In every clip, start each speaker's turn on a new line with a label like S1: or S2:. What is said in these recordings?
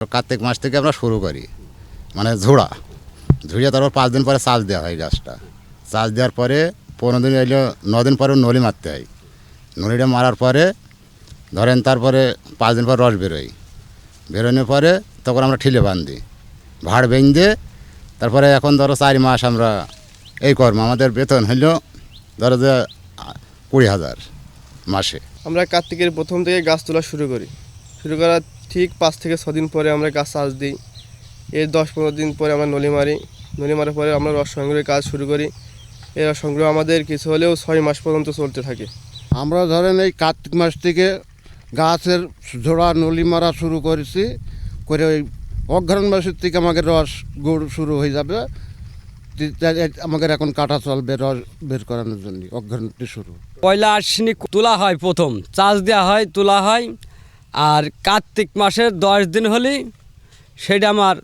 S1: কার্তিক মাস থেকে আমরা শুরু করি, মানে ঝুড়িয়ে তারপর 5 দিন পরে চাষ দেওয়া হয়। গাছটা চাষ দেওয়ার পরে 15 দিন এলো, 9 দিন পরে নলি মারতে হয়। নলিটা মারার পরে ধরেন তারপরে 5 দিন পর রস বেরোনোর পরে তখন আমরা ঠিলে বান্ধি, ভাড় বেঁধে তারপরে এখন ধরো 4 মাস আমরা এই কর্ম। আমাদের বেতন হইলো ধরো যে 20,000 মাসে।
S2: আমরা কার্তিকের প্রথম থেকে গাছ তোলা শুরু করার ঠিক 5 থেকে 6 দিন পরে আমরা গাছ চাষ দিই। এর 10-15 দিন পরে আমরা নলি মারার পরে আমরা রস সংগ্রহের কাজ শুরু করি। এই রস সংগ্রহ আমাদের কিছু হলেও 6 মাস পর্যন্ত চলতে থাকে।
S3: আমরা ধরেন এই কার্তিক মাস থেকে গাছের ঝোড়া নলি মারা শুরু করেছি, করে ওই অঘ্রাণ মাসের থেকে আমাদের রস গুড় শুরু হয়ে যাবে। আমাদের এখন কাটা চলবে রস বের করানোর জন্য, অঘ্রাণটি শুরু।
S4: পয়লা আশ্বিনী তোলা হয়, প্রথম চাষ দেওয়া হয়, তোলা হয়। আর কার্তিক মাসের 10 দিন হলেই সেটা আমার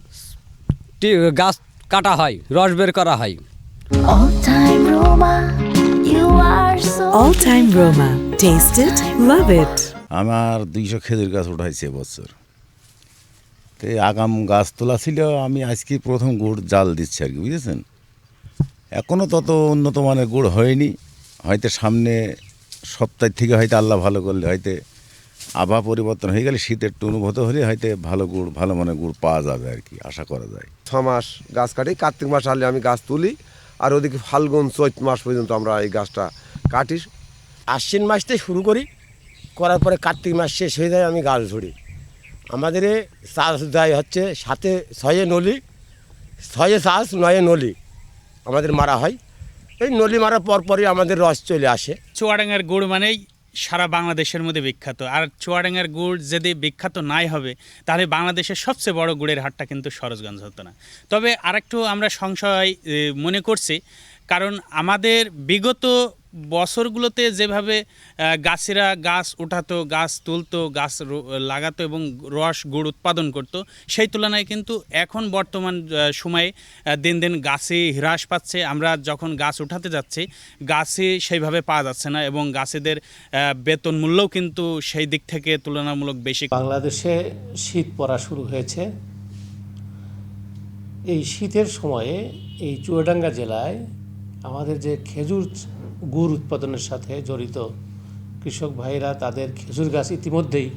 S4: গাছ কাটা হয়, রস বের করা হয়।
S5: All time Roma. Taste it, love it.
S6: আমার 200 খেজুর গাছ উঠাইছে এবছর। তো এই আগাম গাছ তোলা ছিল, আমি আজকে প্রথম গুড় জাল দিচ্ছি আর কি, বুঝেছেন। এখনও তত উন্নত মানের গুড় হয়নি, হয়তো সামনে সপ্তাহ থেকে হয়তো আল্লাহ ভালো করলে হয়তো আবহাওয়া পরিবর্তন হয়ে গেলে শীত একটু অনুভূত হলে হয়তো ভালো মানের গুড় পাওয়া যাবে আর কি, আশা করা যায়।
S7: 6 মাস গাছ কাটি, কার্তিক মাস আসলে আমি গাছ তুলি, আর ওদিকে ফাল্গুন চৈত মাস পর্যন্ত আমরা এই গাছটা কাটি।
S8: আশ্বিন মাস থেকে শুরু করার পরে কার্তিক মাস শেষ হয়ে যায় আমি গাছ ধরি। আমাদের চাষ দেয় হচ্ছে 7-6 নলি, 6 চাষ 9 নলি আমাদের মারা হয়। এই নলি মারার পরপরই আমাদের রস চলে আসে।
S9: চুয়াডাঙ্গার গুড় মানেই সারা বাংলাদেশের মধ্যে বিখ্যাত। আর চুয়াডাঙ্গার গুড় যদি বিখ্যাত নাই হবে তাহলে বাংলাদেশের সবচেয়ে বড় গুড়ের হাটটা কিন্তু সরোজগঞ্জ হতো না। তবে আরেকটু আমরা সংশয় মনে করছি, কারণ আমাদের বিগত বছরগুলোতে যেভাবে গাছেরা গাছ উঠাতো, গাছ তুলতো, গাছ লাগাতো এবং রস গুড় উৎপাদন করত, সেই তুলনায় কিন্তু এখন বর্তমান সময়ে দিন দিন গাছে হ্রাস পাচ্ছে। আমরা যখন গাছ উঠাতে যাচ্ছি গাছে সেইভাবে পাওয়া যাচ্ছে না, এবং গাছেদের বেতন মূল্যও কিন্তু সেই দিক থেকে তুলনামূলক বেশি।
S10: বাংলাদেশে শীত পড়া শুরু হয়েছে। এই শীতের সময়ে এই চুয়াডাঙ্গা জেলায় আমাদের যে খেজুর গুড় উৎপাদনের সাথে জড়িত কৃষক ভাইরা তাদের খেজুর গাছ ইতিমধ্যেই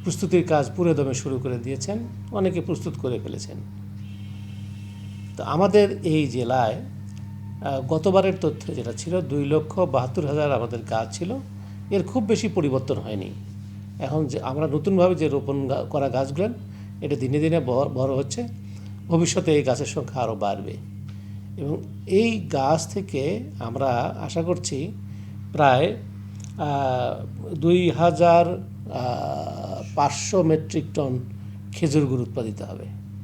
S10: প্রস্তুতির কাজ পুরো দমে শুরু করে দিয়েছেন, অনেকে প্রস্তুত করে ফেলেছেন। তো আমাদের এই জেলায় গতবারের তথ্য যেটা ছিল 2,72,000 আমাদের গাছ ছিল, এর খুব বেশি পরিবর্তন হয়নি। এখন যে আমরা নতুনভাবে যে রোপণ করা গাছগুলো এটা দিনে দিনে বড় হচ্ছে, ভবিষ্যতে এই গাছের সংখ্যা আরও বাড়বে। এবং এই গাছ থেকে আমরা আশা করছি প্রায় 2,500 মেট্রিক টন খেজুর গুড় উৎপাদিত হবে।